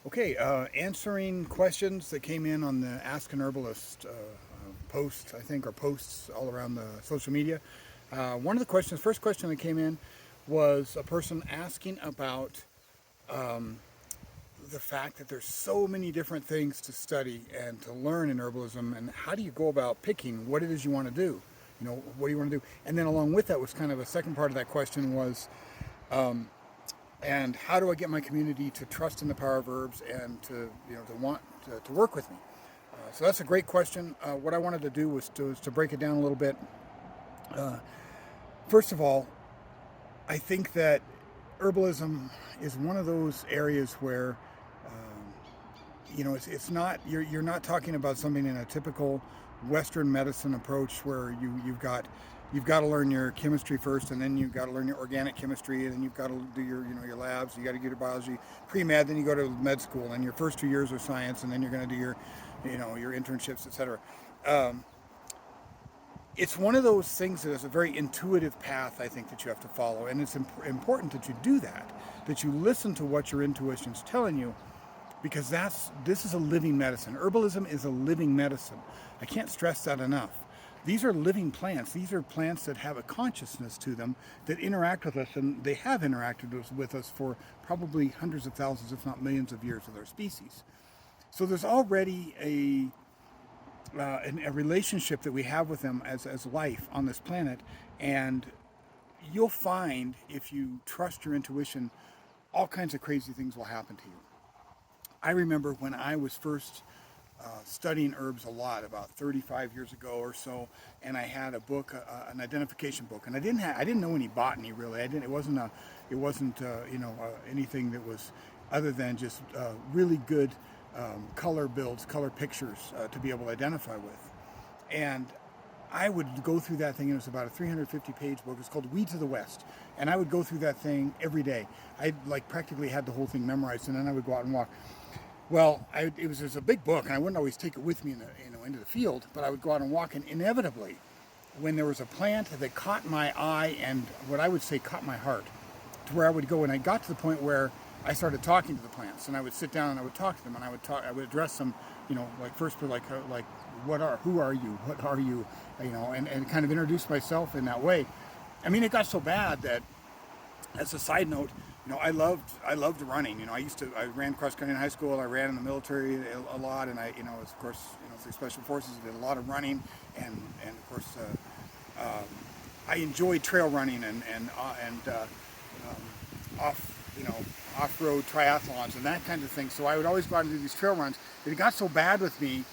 Okay, answering questions that came in on the Ask an Herbalist post, I think, or posts all around the social media. One of the questions, first question that came in, was a person asking about the fact that there's so many different things to study and to learn in herbalism, and how do you go about picking what it is you want to do? You know, what do you want to do? And then along with that was kind of a second part of that question was, and how do I get my community to trust in the power of herbs and to to want to work with me? So that's a great question. What I wanted to do was to break it down a little bit. First of all, I think that herbalism is one of those areas where it's not you're not talking about something in a typical Western medicine approach where you've got to learn your chemistry first, and then you've got to learn your organic chemistry, and then you've got to do your labs. You got to get your biology pre-med, then you go to med school, and your first 2 years are science, and then you're going to do your internships, etc. Um, it's one of those things that is a very intuitive path, I think, that you have to follow, and it's important that you do that, that you listen to what your intuition's telling you, because this is a living medicine. Herbalism is a living medicine. I can't stress that enough. These are living plants. These are plants that have a consciousness to them, that interact with us, and they have interacted with us for probably hundreds of thousands, if not millions of years with our species. So there's already a relationship that we have with them as life on this planet, and you'll find, if you trust your intuition, all kinds of crazy things will happen to you. I remember when I was first studying herbs a lot, about 35 years ago or so, and I had a book, an identification book, and I didn't know any botany really. I didn't. It wasn't anything that was other than just really good color builds, color pictures to be able to identify with, and I would go through that thing, and it was about a 350-page book. It's called Weeds of the West, and I would go through that thing every day. I like practically had the whole thing memorized, and then I would go out and walk. Well, it was a big book, and I wouldn't always take it with me into the field, but I would go out and walk, and inevitably, when there was a plant that caught my eye and what I would say caught my heart, to where I would go, and I got to the point where I started talking to the plants, and I would sit down and I would talk to them, and I would address them, like first, like who are you, what are you, and kind of introduce myself in that way. I mean, it got so bad that, as a side note, I loved running. I ran cross country in high school. I ran in the military a lot, and of course, through special forces, I did a lot of running, and of course, I enjoyed trail running and off-road triathlons and that kind of thing. So I would always go out and do these trail runs. But it got so bad with me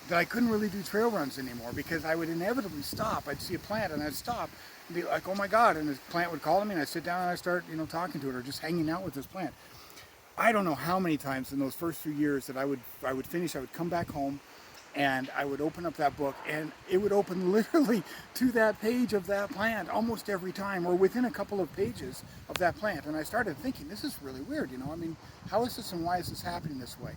that I couldn't really do trail runs anymore, because I would inevitably stop. I'd see a plant and I'd stop and be like, "Oh my God!" And the plant would call to me, and I'd sit down and I'd start, talking to it or just hanging out with this plant. I don't know how many times in those first few years that I would finish. I would come back home, and I would open up that book, and it would open literally to that page of that plant almost every time, or within a couple of pages of that plant. And I started thinking, this is really weird. I mean, how is this, and why is this happening this way?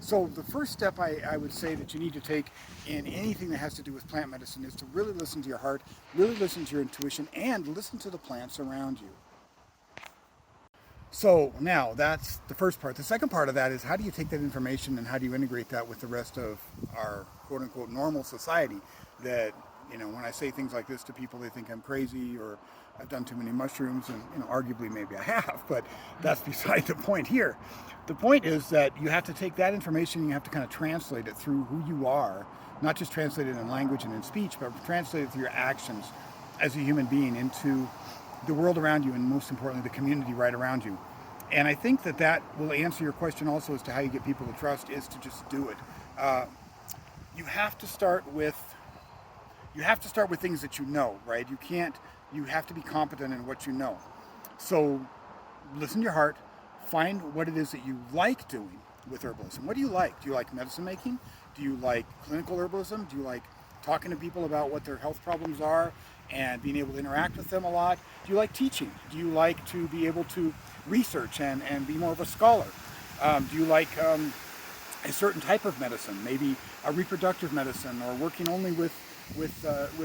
So the first step I would say that you need to take in anything that has to do with plant medicine is to really listen to your heart, really listen to your intuition, and listen to the plants around you. So now that's the first part. The second part of that is, how do you take that information and how do you integrate that with the rest of our quote unquote normal society? That, when I say things like this to people, they think I'm crazy or I've done too many mushrooms, and arguably maybe I have, but that's beside the point here. The point is that you have to take that information and you have to kind of translate it through who you are, not just translate it in language and in speech, but translate it through your actions as a human being into the world around you, and most importantly, the community right around you. And I think that will answer your question also as to how you get people to trust, is to just do it. Uh, you have to start with things that you know, right? You have to be competent in what you know. So listen to your heart, find what it is that you like doing with herbalism. What do you like? Do you like medicine making? Do you like clinical herbalism? Do you like talking to people about what their health problems are and being able to interact with them a lot? Do you like teaching? Do you like to be able to research and be more of a scholar? Do you like a certain type of medicine, maybe a reproductive medicine, or working only with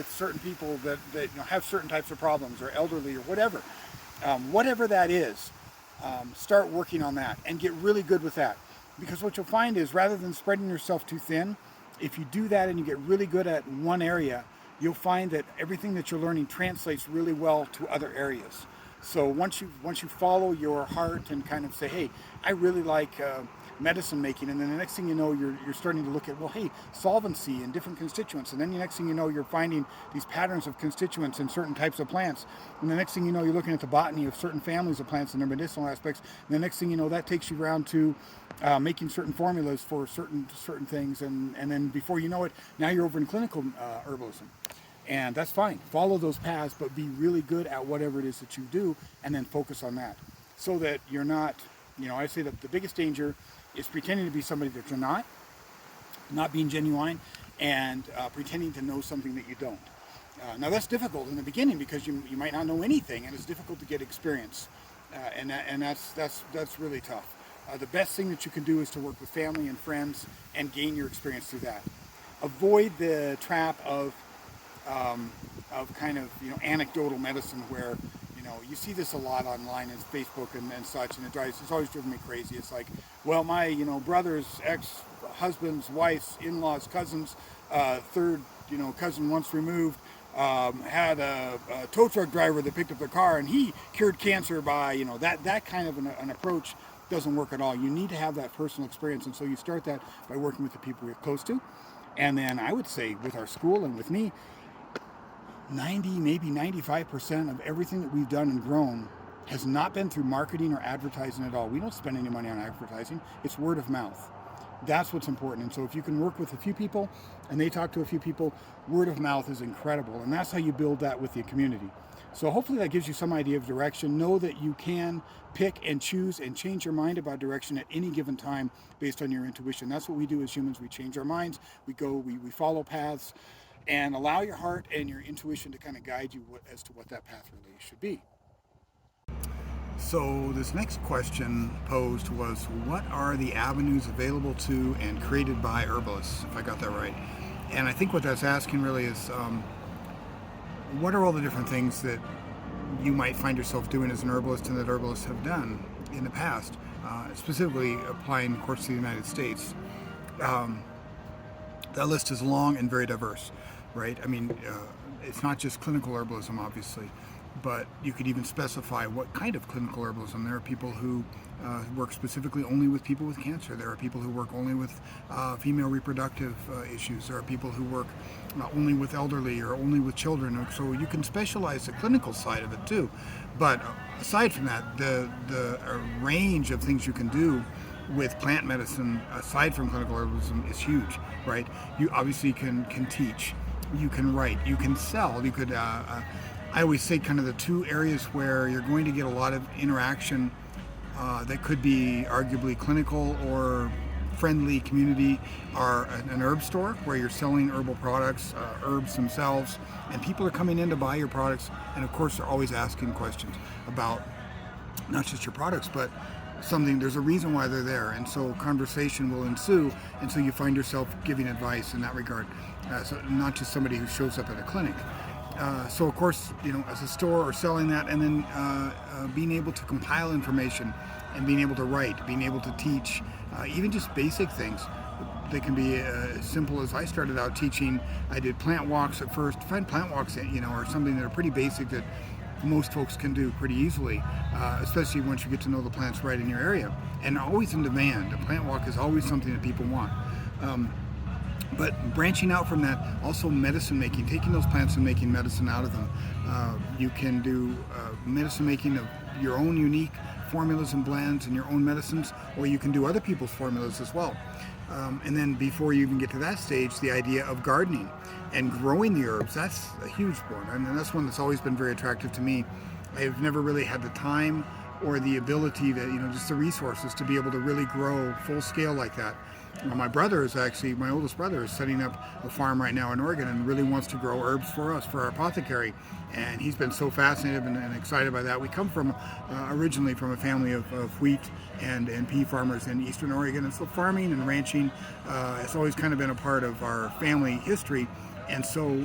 certain people that have certain types of problems, or elderly, or whatever? Whatever that is, start working on that and get really good with that. Because what you'll find is rather than spreading yourself too thin, if you do that and you get really good at one area, you'll find that everything that you're learning translates really well to other areas. So once you follow your heart and kind of say, hey, I really like medicine making, and then the next thing you know, you're starting to look at, well, hey, solvency and different constituents, and then the next thing you know, you're finding these patterns of constituents in certain types of plants, and the next thing you know, you're looking at the botany of certain families of plants and their medicinal aspects, and the next thing you know, that takes you around to making certain formulas for certain things, and then before you know it, now you're over in clinical herbalism. And that's fine. Follow those paths, but be really good at whatever it is that you do, and then focus on that. So that you're not, I say that the biggest danger is pretending to be somebody that you're not being genuine, and pretending to know something that you don't. Now that's difficult in the beginning because you might not know anything, and it's difficult to get experience, and that's really tough. The best thing that you can do is to work with family and friends and gain your experience through that. Avoid the trap of kind of anecdotal medicine where you see this a lot online and Facebook and such, and it's always driven me crazy. It's like, well, my brother's ex-husband's wife's in-laws cousins, third cousin once removed, had a tow truck driver that picked up their car and he cured cancer by that kind of an approach doesn't work at all. You need to have that personal experience, and so you start that by working with the people you're close to. And then I would say with our school and with me, 90, maybe 95% of everything that we've done and grown has not been through marketing or advertising at all. We don't spend any money on advertising. It's word of mouth. That's what's important. And so if you can work with a few people and they talk to a few people, word of mouth is incredible. And that's how you build that with the community. So hopefully that gives you some idea of direction. Know that you can pick and choose and change your mind about direction at any given time based on your intuition. That's what we do as humans. We change our minds. We follow paths, and allow your heart and your intuition to kind of guide you as to what that path really should be. So this next question posed was, what are the avenues available to and created by herbalists, if I got that right? And I think what that's asking really is, what are all the different things that you might find yourself doing as an herbalist and that herbalists have done in the past, specifically applying, of course, to the United States. That list is long and very diverse, right? I mean, it's not just clinical herbalism, obviously, but you could even specify what kind of clinical herbalism. There are people who work specifically only with people with cancer. There are people who work only with female reproductive issues. There are people who work only with elderly or only with children. So you can specialize the clinical side of it too. But aside from that, the range of things you can do with plant medicine, aside from clinical herbalism, is huge, right? You obviously can teach, you can write, you can sell, you could, I always say kind of the two areas where you're going to get a lot of interaction that could be arguably clinical or friendly community are an herb store where you're selling herbal products, herbs themselves, and people are coming in to buy your products, and of course they're always asking questions about not just your products, but there's a reason why they're there, and so conversation will ensue, and so you find yourself giving advice in that regard, so not just somebody who shows up at a clinic. So of course, as a store or selling that, and then being able to compile information and being able to write, being able to teach, even just basic things. They can be as simple as I started out teaching. I did plant walks at first. Find plant walks, are something that are pretty basic that most folks can do pretty easily, especially once you get to know the plants right in your area. And always in demand. A plant walk is always something that people want. But branching out from that, also medicine making, taking those plants and making medicine out of them. You can do medicine making of your own unique formulas and blends and your own medicines, or you can do other people's formulas as well. And then before you even get to that stage, the idea of gardening and growing the herbs, that's a huge one. And that's one that's always been very attractive to me. I've never really had the time or the ability to, just the resources to be able to really grow full scale like that. My oldest brother is setting up a farm right now in Oregon and really wants to grow herbs for us, for our apothecary. And he's been so fascinated and excited by that. We come from originally from a family of wheat and pea farmers in eastern Oregon. And so farming and ranching has always kind of been a part of our family history. And so,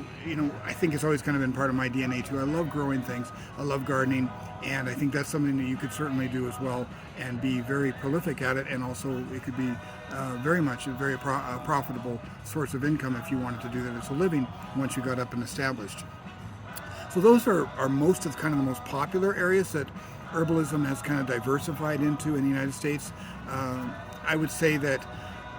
I think it's always kind of been part of my DNA too. I love growing things. I love gardening. And I think that's something that you could certainly do as well and be very prolific at it. And also it could be very much a very profitable source of income if you wanted to do that as a living once you got up and established. So those are most of kind of the most popular areas that herbalism has kind of diversified into in the United States. I would say that,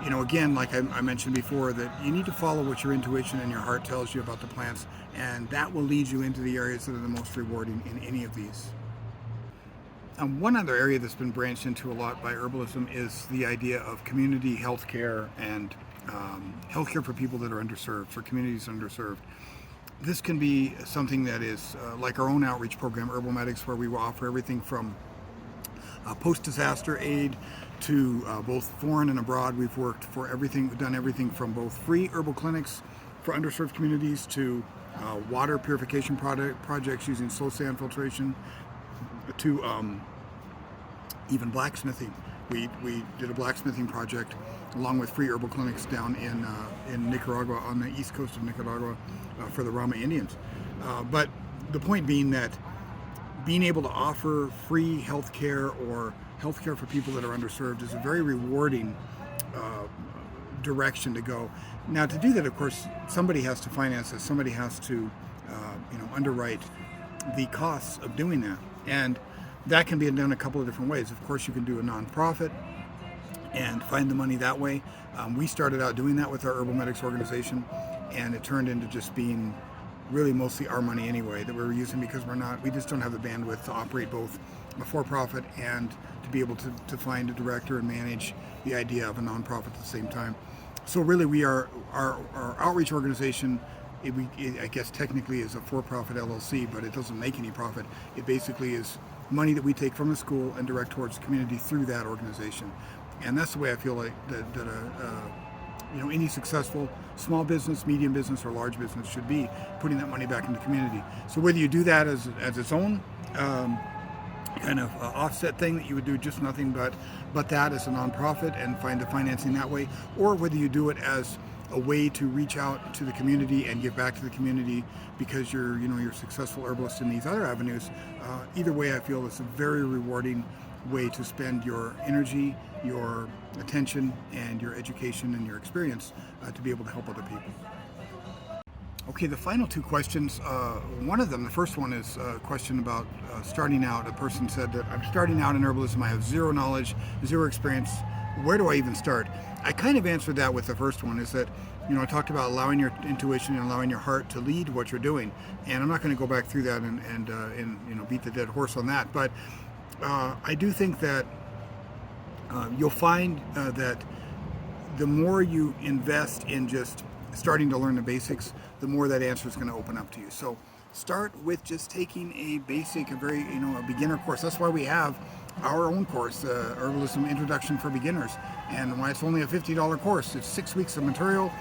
again, like I mentioned before, that you need to follow what your intuition and your heart tells you about the plants, and that will lead you into the areas that are the most rewarding in any of these. One other area that's been branched into a lot by herbalism is the idea of community healthcare and healthcare for people that are underserved, for communities underserved. This can be something that is like our own outreach program, Herbal Medics, where we will offer everything from post-disaster aid to both foreign and abroad. We've done everything from both free herbal clinics for underserved communities to water purification projects using slow sand filtration to even blacksmithing. We did a blacksmithing project along with free herbal clinics down in Nicaragua, on the east coast of Nicaragua, for the Rama Indians. But the point being that being able to offer free health care or health care for people that are underserved is a very rewarding direction to go. Now, to do that, of course, somebody has to finance this. Somebody has to underwrite the costs of doing that. And that can be done a couple of different ways. Of course, you can do a nonprofit and find the money that way. We started out doing that with our Herbal Medics organization, and it turned into just being really mostly our money anyway that we were using, because we just don't have the bandwidth to operate both a for-profit and to be able to find a director and manage the idea of a nonprofit at the same time. So really, we are our outreach organization. I guess technically is a for-profit LLC, but it doesn't make any profit. It basically is money that we take from the school and direct towards the community through that organization. And that's the way I feel like that any successful small business, medium business, or large business should be putting that money back into the community. So whether you do that as its own kind of offset thing that you would do just nothing but that as a nonprofit and find the financing that way, or whether you do it as a way to reach out to the community and give back to the community because you're successful herbalist in these other avenues. Either way, I feel it's a very rewarding way to spend your energy, your attention, and your education and your experience to be able to help other people. Okay, the final two questions. One of them, the first one, is a question about starting out. A person said that I'm starting out in herbalism. I have zero knowledge, zero experience. Where do I even start? I kind of answered that with the first one, is that, I talked about allowing your intuition and allowing your heart to lead what you're doing. And I'm not going to go back through that and beat the dead horse on that. But I do think that you'll find that the more you invest in just starting to learn the basics, the more that answer is going to open up to you. So start with just taking a beginner course. That's why we have our own course, Herbalism Introduction for Beginners, and why it's only a $50 course. It's 6 weeks of material.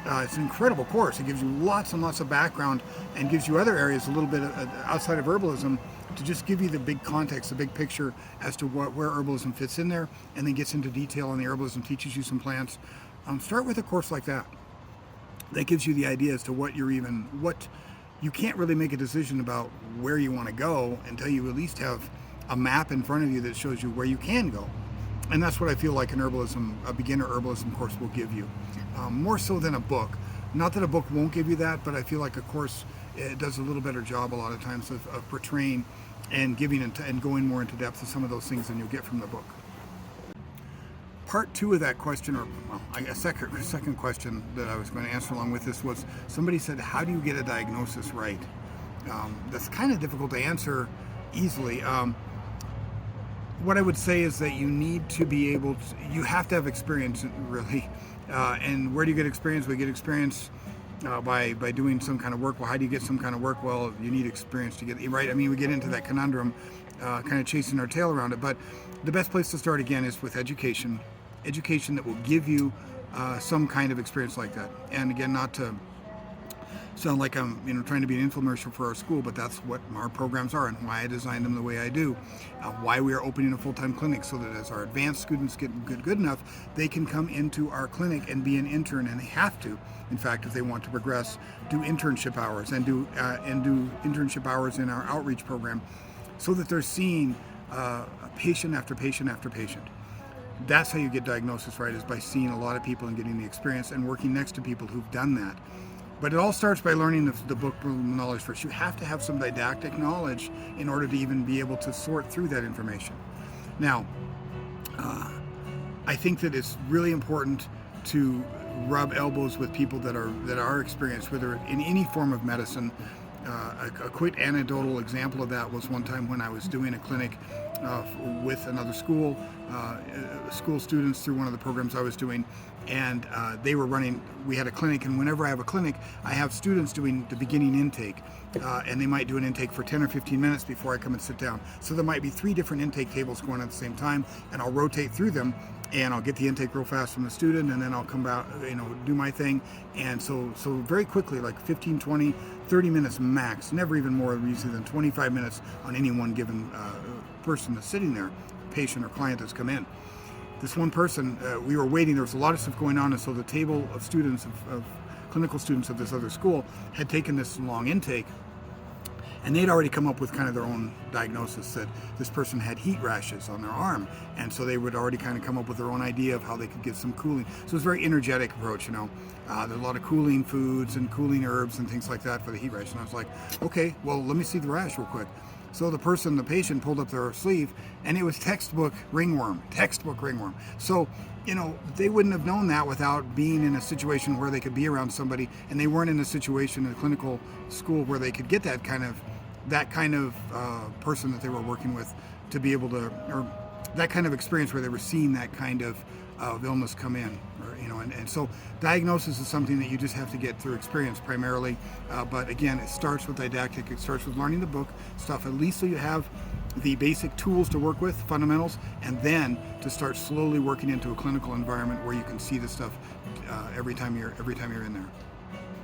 It's an incredible course. It gives you lots and lots of background and gives you other areas a little bit outside of herbalism to just give you the big context, the big picture as to where herbalism fits in there, and then gets into detail on the herbalism, teaches you some plants. Start with a course like that. That gives you the idea as to what you can't really make a decision about where you want to go until you at least have a map in front of you that shows you where you can go. And that's what I feel like a beginner herbalism course will give you. More so than a book. Not that a book won't give you that, but I feel like a course does a little better job a lot of times of portraying and giving and going more into depth of some of those things than you'll get from the book. Part two of that question, a second question that I was going to answer along with this, was somebody said, how do you get a diagnosis right? That's kind of difficult to answer easily. What I would say is that you need to be you have to have experience, really. And where do you get experience? We get experience by doing some kind of work. Well, how do you get some kind of work? Well, you need experience to get it right. I mean, we get into that conundrum, kind of chasing our tail around it. But the best place to start, again, is with education that will give you some kind of experience like that. And again, not to sound like I'm trying to be an infomercial for our school, but that's what our programs are and why I designed them the way I do. Why we are opening a full-time clinic, so that as our advanced students get good enough, they can come into our clinic and be an intern, and they have to. In fact, if they want to progress, do internship hours and do internship hours in our outreach program, so that they're seeing patient after patient after patient. That's how you get diagnosis right, is by seeing a lot of people and getting the experience and working next to people who've done that. But it all starts by learning the book knowledge first. You have to have some didactic knowledge in order to even be able to sort through that information. Now, I think that it's really important to rub elbows with people that are experienced, whether in any form of medicine. A quick anecdotal example of that was one time when I was doing a clinic with another school students through one of the programs I was doing, and they were running. We had a clinic, and whenever I have a clinic, I have students doing the beginning intake, and they might do an intake for 10 or 15 minutes before I come and sit down. So there might be 3 different intake tables going at the same time, and I'll rotate through them, and I'll get the intake real fast from the student, and then I'll come out, do my thing. And so very quickly, like 15, 20, 30 minutes max, never even more easy than 25 minutes on any one given person that's sitting there, patient or client that's come in. This one person, we were waiting, there was a lot of stuff going on, and so the table of students, of clinical students of this other school, had taken this long intake, and they'd already come up with kind of their own diagnosis, that this person had heat rashes on their arm, and so they would already kind of come up with their own idea of how they could get some cooling. So it's a very energetic approach, there's a lot of cooling foods and cooling herbs and things like that for the heat rash. And I was like, okay, well, let me see the rash real quick. So the patient pulled up their sleeve, and it was textbook ringworm. So, they wouldn't have known that without being in a situation where they could be around somebody, and they weren't in a situation in a clinical school where they could get that kind of person that they were working with to be able to, or that kind of experience where they were seeing that kind of illness come in, and so diagnosis is something that you just have to get through experience primarily, but again, it starts with didactic. It starts with learning the book stuff, at least so you have the basic tools to work with, fundamentals, and then to start slowly working into a clinical environment where you can see the stuff every time you're in there.